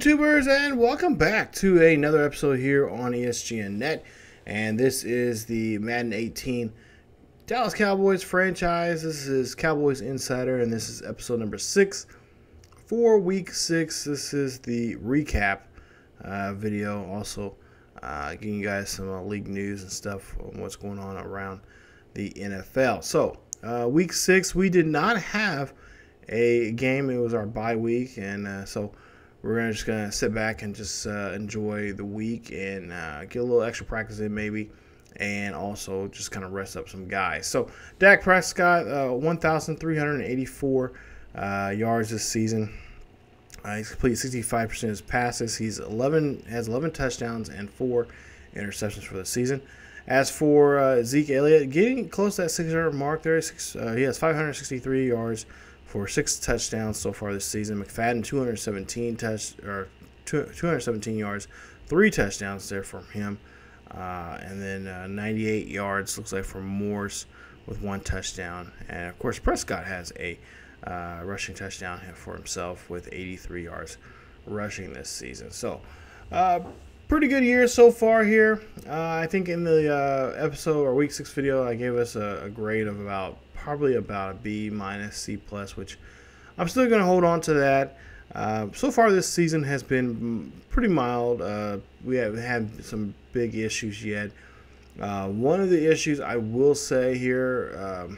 YouTubers, and welcome back to another episode here on ESGNet. And this is the Madden 18 Dallas Cowboys franchise. This is Cowboys Insider, and this is episode number 6 for week 6. This is the recap video, also giving you guys some league news and stuff on what's going on around the NFL. So week 6, we did not have a game. It was our bye week, and so we're just going to sit back and just enjoy the week and get a little extra practice in maybe, and also just kind of rest up some guys. So Dak Prescott, 1,384 yards this season. He's completed 65% of his passes. He has 11 touchdowns and 4 interceptions for the season. As for Zeke Elliott, getting close to that 600 mark there. He has 563 yards for 6 touchdowns so far this season. McFadden, 217 yards, 3 touchdowns there from him. And then 98 yards, looks like, from Morse with 1 touchdown. And, of course, Prescott has a rushing touchdown for himself with 83 yards rushing this season. So, pretty good year so far here. I think in the episode or week 6 video, I gave us a grade of probably about a B minus, C plus, which I'm still going to hold on to that. So far this season has been pretty mild. We haven't had some big issues yet. One of the issues I will say here,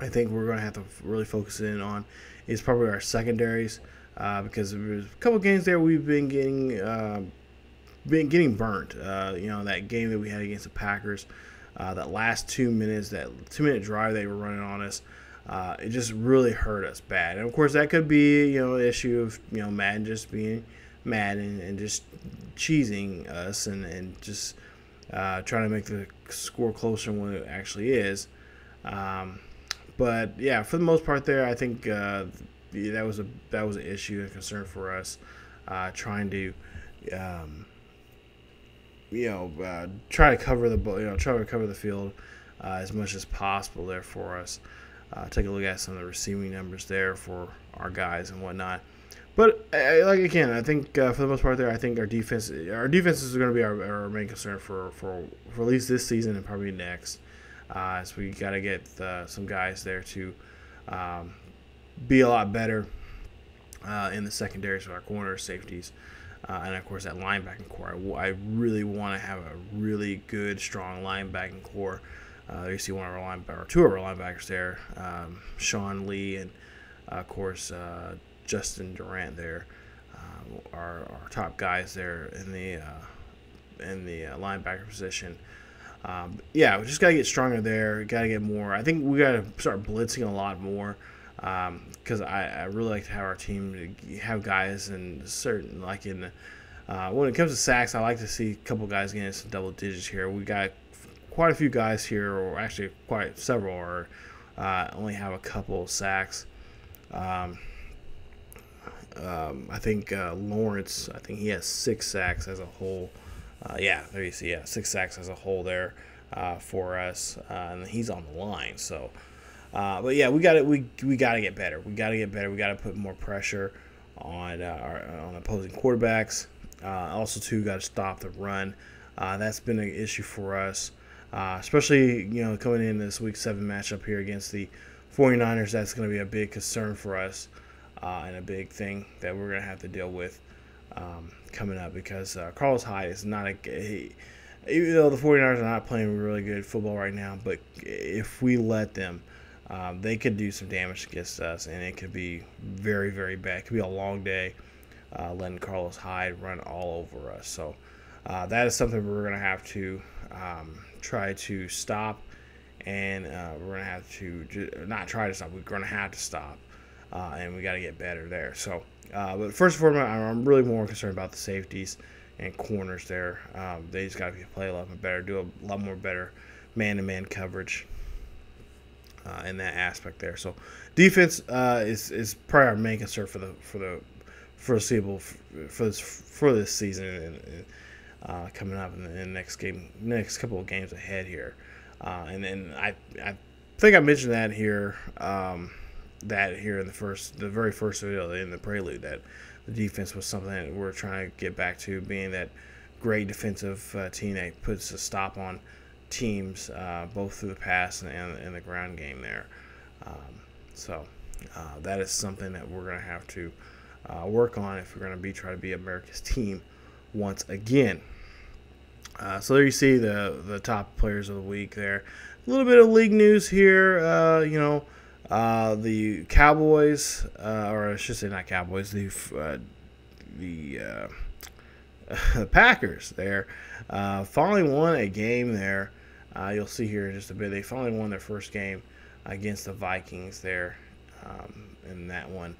I think we're going to have to really focus in on is probably our secondaries, because there's a couple games there we've been getting burnt. You know, that game that we had against the Packers, that last 2 minutes, that 2-minute drive they were running on us, it just really hurt us bad. And of course, that could be, you know, the issue of, you know, Madden just being Madden and just cheesing us and just trying to make the score closer than what it actually is. But yeah, for the most part, there, I think that was an issue and concern for us, trying to try to cover the field as much as possible there for us. Take a look at some of the receiving numbers there for our guys and whatnot. But again, I think for the most part there, I think our defense is going to be our main concern for at least this season and probably next. So we got to get some guys there to be a lot better in the secondaries with our corner safeties. And, of course, that linebacking core. I really want to have a really good, strong linebacking core. You see two of our linebackers there, Sean Lee and, of course, Justin Durant there, our top guys there in the linebacker position. Yeah, we just got to get stronger there. Got to get more. I think we got to start blitzing a lot more. Because I really like to have our team to have guys in certain, like in when it comes to sacks, I like to see a couple guys getting some double digits here. We got quite a few guys here, or actually quite several, or only have a couple sacks. I think Lawrence, I think he has 6 sacks as a whole. Yeah, there you see, 6 sacks as a whole there for us, and he's on the line, so. But yeah, we got to get better. We got to put more pressure on opposing quarterbacks. Also, too, got to stop the run. That's been an issue for us, especially, you know, coming in this week 7 matchup here against the 49ers. That's going to be a big concern for us, and a big thing that we're going to have to deal with coming up, because Carlos Hyde is not even though the 49ers are not playing really good football right now, but if we let them, they could do some damage against us, and it could be very, very bad. It could be a long day letting Carlos Hyde run all over us. So that is something we're going to have to try to stop, and we're going to have to not try to stop. We're going to have to stop, and we got to get better there. So, but first and foremost, I'm really more concerned about the safeties and corners there. They just got to play a lot more better, do a lot more better man-to-man coverage. In that aspect there, so defense is probably our main concern for the foreseeable for this season and coming up in the next couple of games ahead here, and then I think I mentioned that here in the very first video in the prelude, that the defense was something that we're trying to get back to, being that great defensive team that puts a stop on teams both through the pass and the ground game there. So that is something that we're going to have to work on if we're going to try to be America's team once again. So there you see the top players of the week there. A little bit of league news here. The Cowboys, or I should say not Cowboys, the Packers there finally won a game there. You'll see here in just a bit. They finally won their first game against the Vikings there in that one.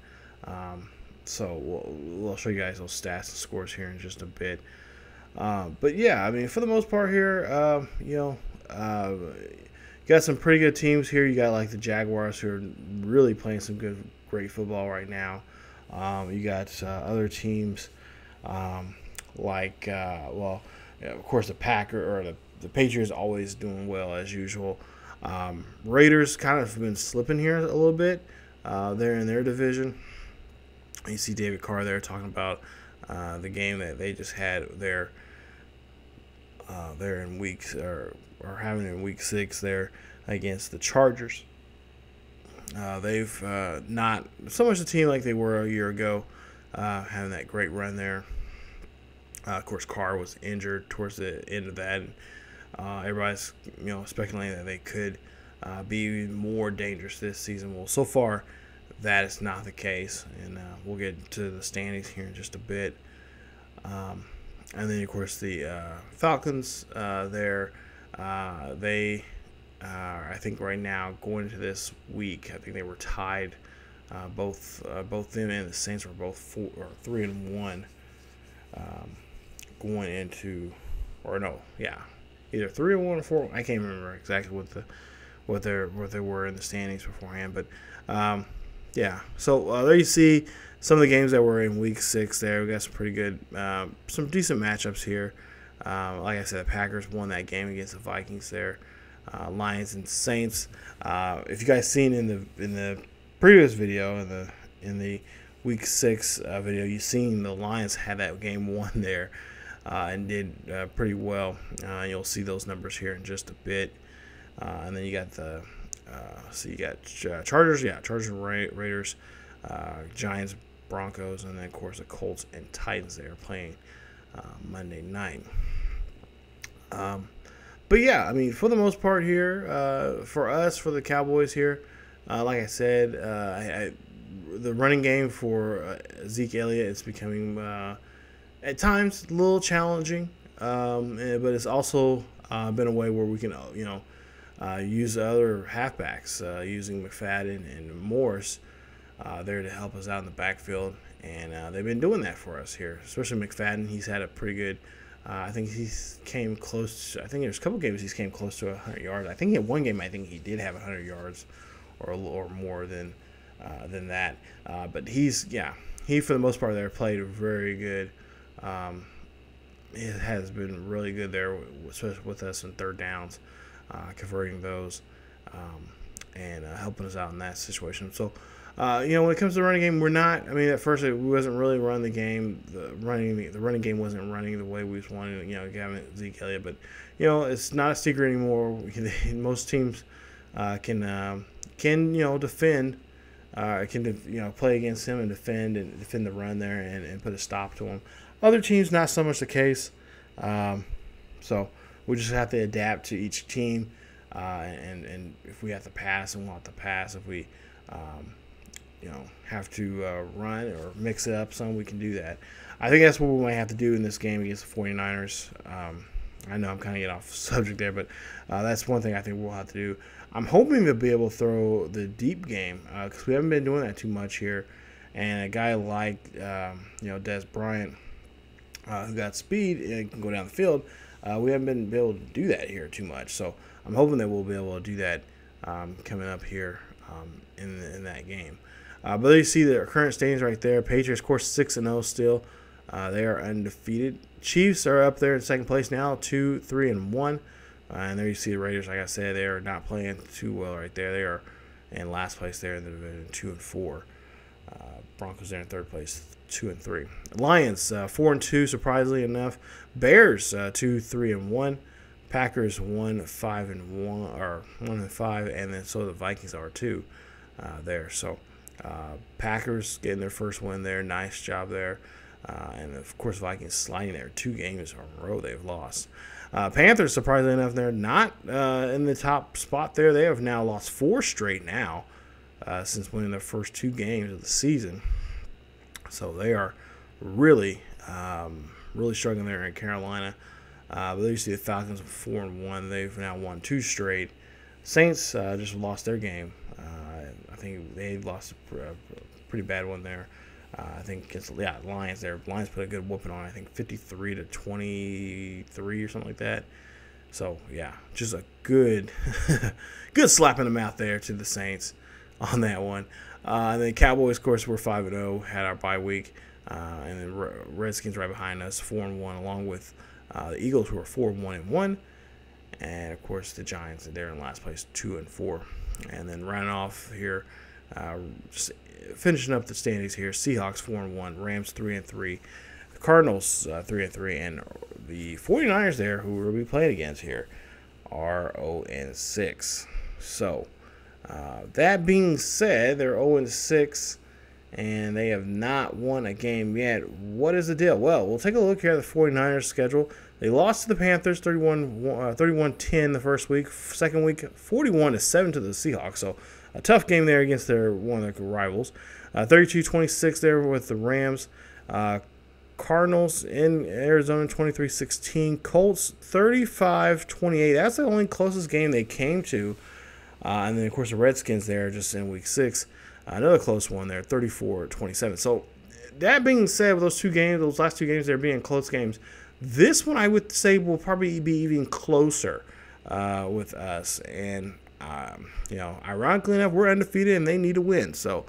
So we'll show you guys those stats and scores here in just a bit. But yeah, I mean, for the most part here, you got some pretty good teams here. You got like the Jaguars, who are really playing some great football right now. You got other teams like, of course, the the Patriots always doing well as usual. Raiders kind of been slipping here a little bit. They're in their division. You see David Carr there talking about the game that they just had there. They're in weeks or having in week 6 there against the Chargers. They've not so much a team like they were a year ago, having that great run there. Of course, Carr was injured towards the end of that. And, everybody's speculating that they could be more dangerous this season. Well, so far that is not the case, and we'll get to the standings here in just a bit. And then, of course, the Falcons there, they are, I think right now, going into this week, I think they were tied. Both them and the Saints were both 3-1 going into, either 3-1 or 4. I can't remember exactly what they were in the standings beforehand, but yeah. So there you see some of the games that were in week 6 there. We got some pretty good, some decent matchups here. Like I said, the Packers won that game against the Vikings there. Lions and Saints. If you guys seen in the previous video, in the week 6 video, you seen the Lions had that game won there and did pretty well. You'll see those numbers here in just a bit. And then you got Chargers, Chargers and Raiders, Giants, Broncos, and then of course the Colts and Titans there playing Monday night. But yeah, I mean, for the most part here, for the Cowboys here, like I said, the running game for Zeke Elliott is becoming at times a little challenging, but it's also been a way where we can use other halfbacks, using McFadden and Morris there to help us out in the backfield, and they've been doing that for us here, especially McFadden. He's had a pretty good, I think there's a couple games he's came close to 100 yards. I think he had one game, I think he did have 100 yards or more than that. But he for the most part there played very good. It has been really good there, especially with us in third downs, converting those and helping us out in that situation. So, when it comes to the running game, we're not. I mean, at first we wasn't really running the game. The running game wasn't running the way we was wanting. Having Zeke Elliott, but it's not a secret anymore. Most teams can defend. Can play against him and defend the run there and put a stop to him. Other teams, not so much the case. So we just have to adapt to each team, and if we have to pass, and we'll have to pass. If we have to run or mix it up some, we can do that. I think that's what we might have to do in this game against the 49ers. I know I'm kind of getting off subject there, but that's one thing I think we'll have to do. I'm hoping to be able to throw the deep game because we haven't been doing that too much here. And a guy like Des Bryant, who got speed and can go down the field, we haven't been able to do that here too much. So I'm hoping that we'll be able to do that coming up here in that game. But there you see the current standings right there. Patriots, of course, 6-0 still. They are undefeated. Chiefs are up there in second place now, 2-3-1. And there you see the Raiders. Like I said, they are not playing too well right there. They are in last place there in the division, 2-4. Broncos there in third place, 2-3. Lions 4-2, surprisingly enough. Bears 2-3-1. Packers 1-5-1 or 1-5, and then so the Vikings are too there. So Packers getting their first win there. Nice job there. And of course, Vikings sliding there. 2 games in a row they've lost. Panthers, surprisingly enough, they're not in the top spot there. They have now lost 4 straight now since winning their first 2 games of the season. So they are really, really struggling there in Carolina. But there you see the Falcons 4-1. They've now won 2 straight. Saints just lost their game. I think they lost a pretty bad one there. I think against Lions there. Lions put a good whooping on, I think 53-23 or something like that. So yeah, just a good good slap in the mouth there to the Saints on that one. And then Cowboys, of course, were 5-0, had our bye week. And then Redskins right behind us, 4-1, along with the Eagles, who are 4-1-1. And of course the Giants are there in last place, 2-4. And then rounding off here, just finishing up the standings here, Seahawks 4-1, Rams 3-3, the Cardinals 3-3, and the 49ers there, who we'll be playing against here, are 0-6. So that being said, they're 0-6, and they have not won a game yet. What is the deal? Well, we'll take a look here at the 49ers schedule. They lost to the Panthers 31-10 the first week. Second week, 41-7 to the Seahawks. So a tough game there against one of their rivals. 32-26 there with the Rams. Cardinals in Arizona 23-16. Colts 35-28. That's the only closest game they came to. And then, of course, the Redskins there just in week 6. Another close one there, 34-27. So that being said, with those 2 games, those last 2 games there being close games, this one I would say will probably be even closer with us. And ironically enough, we're undefeated and they need to win. So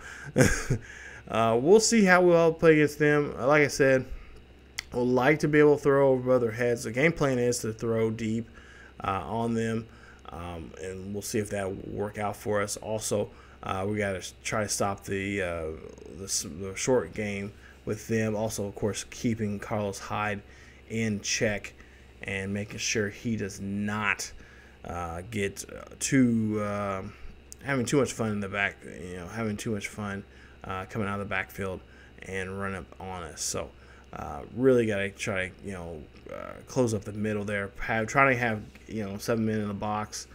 we'll see how we all play against them. Like I said, we'd like to be able to throw over their heads. The game plan is to throw deep on them, and we'll see if that will work out for us. Also, we got to try to stop the short game with them. Also, of course, keeping Carlos Hyde in check and making sure he does not get having too much fun in the back, having too much fun coming out of the backfield and run up on us. So really got to try to close up the middle there. Try to have 7 men in the box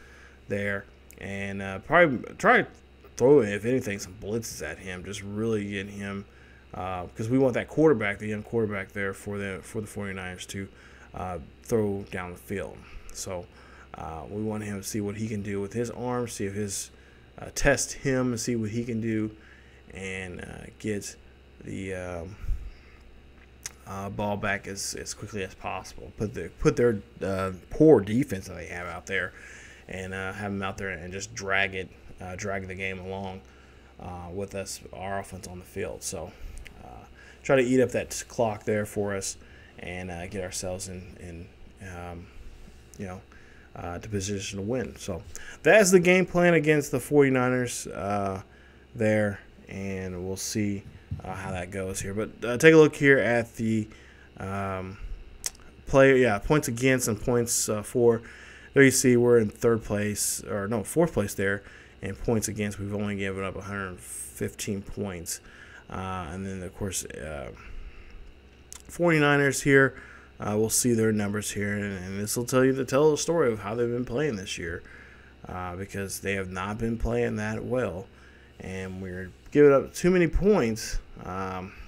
there, and probably try to throw, if anything, some blitzes at him. Just really get him, because we want that quarterback, the young quarterback there for the 49ers to throw down the field. So we want him to see what he can do with his arm, see if his test him and see what he can do, and get the ball back as quickly as possible. Put their poor defense that they have out there, and have them out there and just drag the game along with us, our offense on the field. So try to eat up that clock there for us and get ourselves in to position to win. So that's the game plan against the 49ers there, and we'll see how that goes here. But take a look here at the points against and points for. There you see we're in fourth place there, and points against we've only given up 115 points. And then, of course, 49ers here, we'll see their numbers here, and this will tell the story of how they've been playing this year, because they have not been playing that well, and we're giving up too many points.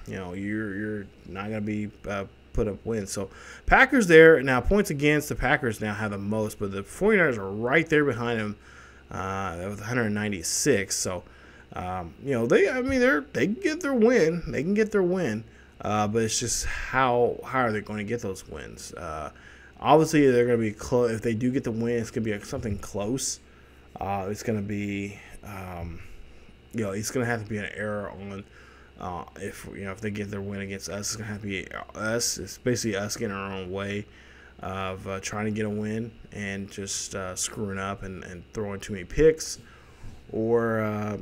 You're not going to be put up wins. So Packers there now, points against, the Packers now have the most, but the 49ers are right there behind them with 196. So they can get their win. They can get their win. But it's just how are they going to get those wins? Obviously, they're going to be close. If they do get the win, it's going to be something close. It's going to be, it's going to have to be an error on. If they get their win against us, it's going to have to be us. It's basically us getting our own way of trying to get a win and just screwing up and throwing too many picks, or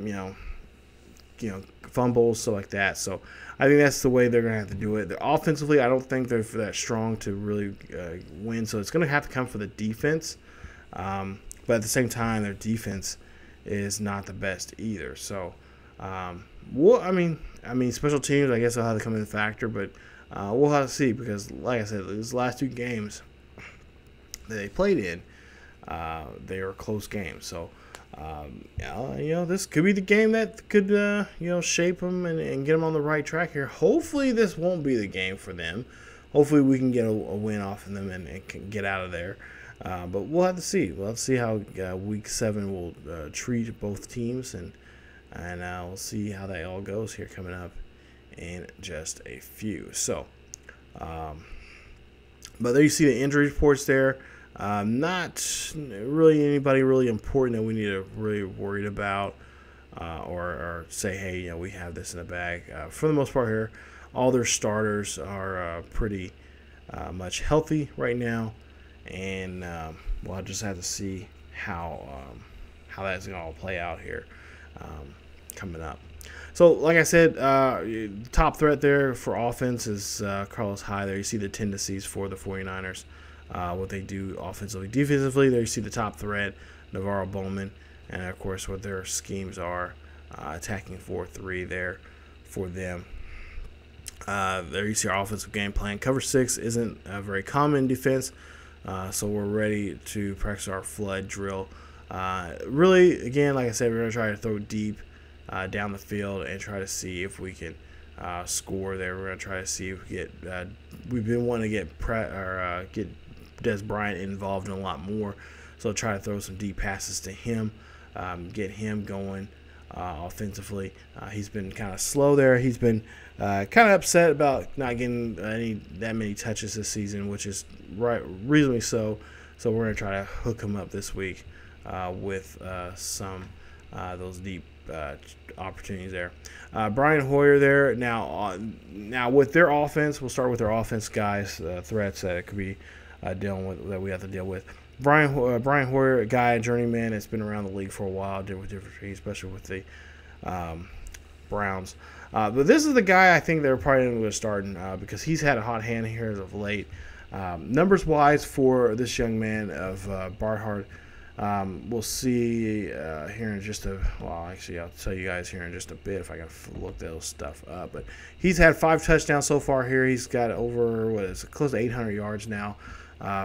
fumbles, stuff like that. So I think that's the way they're going to have to do it. Offensively, I don't think they're that strong to really win, so it's going to have to come for the defense. But at the same time, their defense is not the best either. So, well, I mean, special teams, I guess, will have to come in the factor, but we'll have to see because, like I said, these last 2 games that they played in, they were close games. So, this could be the game that could, shape them and get them on the right track here. Hopefully, this won't be the game for them. Hopefully, we can get a win off of them and can get out of there. But we'll have to see. We'll have to see how Week 7 will treat both teams, and we'll see how that all goes here coming up in just a few. So, but there you see the injury reports there. Not really anybody really important that we need to really worried about or say, hey, we have this in the bag. For the most part here, all their starters are pretty much healthy right now, and we'll just have to see how that's going to all play out here coming up. So, like I said, top threat there for offense is Carlos Hyde. There you see the tendencies for the 49ers. What they do offensively. Defensively, there you see the top threat, Navarro Bowman, and of course what their schemes are, attacking 4-3 there for them. There you see our offensive game plan. Cover 6 isn't a very common defense, so we're ready to practice our flood drill. Really, again, like I said, we're going to try to throw deep down the field and try to see if we can score there. We're going to try to see if we get. We've been wanting to get Des Bryant involved in a lot more, so try to throw some deep passes to him, get him going offensively. He's been kind of slow there. He's been kind of upset about not getting that many touches this season, which is reasonably so. So we're going to try to hook him up this week with some those deep opportunities there. Brian Hoyer there. Now with their offense, we'll start with their offense guys, threats that it could be dealing with, that we have to deal with. Brian Hoyer, a guy, a journeyman that's been around the league for a while, did with different teams, especially with the Browns. But this is the guy I think they're probably going to start because he's had a hot hand here as of late. Numbers wise for this young man of Barhart, we'll see here in just actually I'll tell you guys here in just a bit if I can look those stuff up. But he's had 5 touchdowns so far here. He's got over close to 800 yards now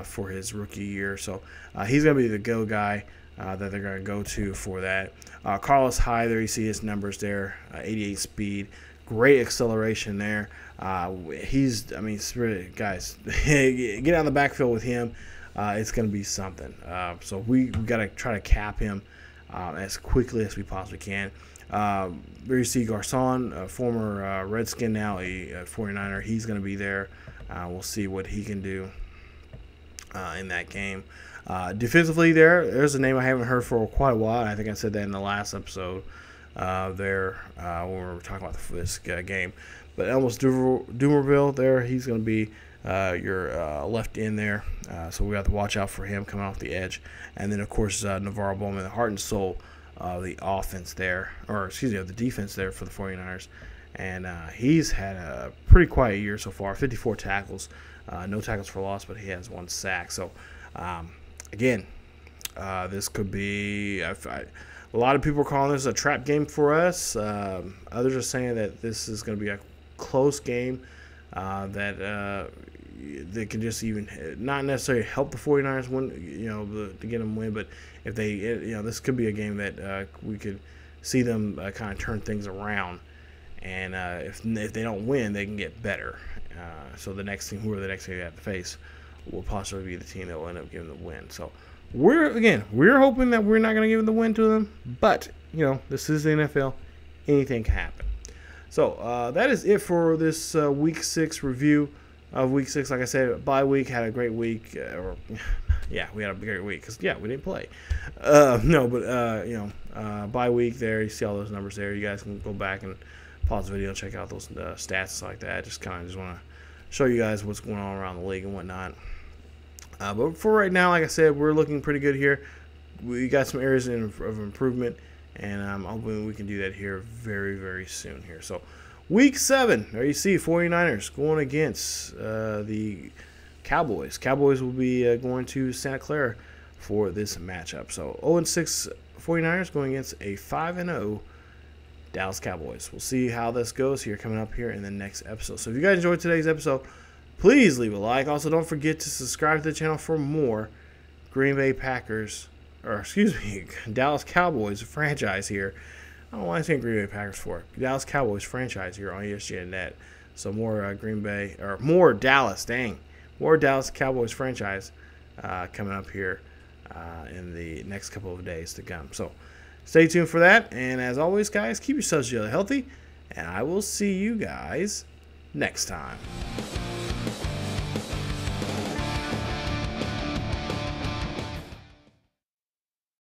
for his rookie year. So he's going to be the go guy that they're going to go to for that. Carlos Hyde, there you see his numbers there, 88 speed, great acceleration there. It's really, guys, get out of the backfield with him. It's going to be something. So we got to try to cap him as quickly as we possibly can. There you see Garcon, a former Redskin, now a 49er. He's going to be there. We'll see what he can do in that game. Defensively, there's a name I haven't heard for quite a while. I think I said that in the last episode when we were talking about this game. But Elmos Dumerville there, he's going to be your left end there. So we have to watch out for him coming off the edge. And then, of course, Navarro Bowman, the heart and soul of the offense there, the defense there for the 49ers. And he's had a pretty quiet year so far, 54 tackles. No tackles for loss, but he has 1 sack. So, again, this could be a lot of people are calling this a trap game for us. Others are saying that this is going to be a close game that they can just even not necessarily help the 49ers win, to get them win, but if they, this could be a game that we could see them kind of turn things around, and if they don't win, they can get better. So the next team, whoever the next team they have to face, will possibly be the team that will end up giving the win. So we're hoping that we're not going to give the win to them, but this is the NFL, anything can happen. So that is it for this Week 6 review of Week 6. Like I said, bye week, had a great week. We had a great week because we didn't play. Bye week there. You see all those numbers there. You guys can go back and pause the video and check out those stats like that. Just want to show you guys what's going on around the league and whatnot. But for right now, like I said, we're looking pretty good here. We got some areas of improvement and I'm hoping we can do that here very, very soon here. So week 7, there you see 49ers going against the Cowboys. Cowboys will be going to Santa Clara for this matchup. So 0-6 49ers going against a 5-0 Dallas Cowboys. We'll see how this goes here coming up here in the next episode. So if you guys enjoyed today's episode, please leave a like. Also, don't forget to subscribe to the channel for more Green Bay Packers, or excuse me, Dallas Cowboys franchise here. I don't know why I'm saying Green Bay Packers for. Dallas Cowboys franchise here on ESGNet. So more Green Bay, or more Dallas, more Dallas Cowboys franchise coming up here in the next couple of days to come. So stay tuned for that. And as always, guys, keep yourselves really healthy. And I will see you guys next time.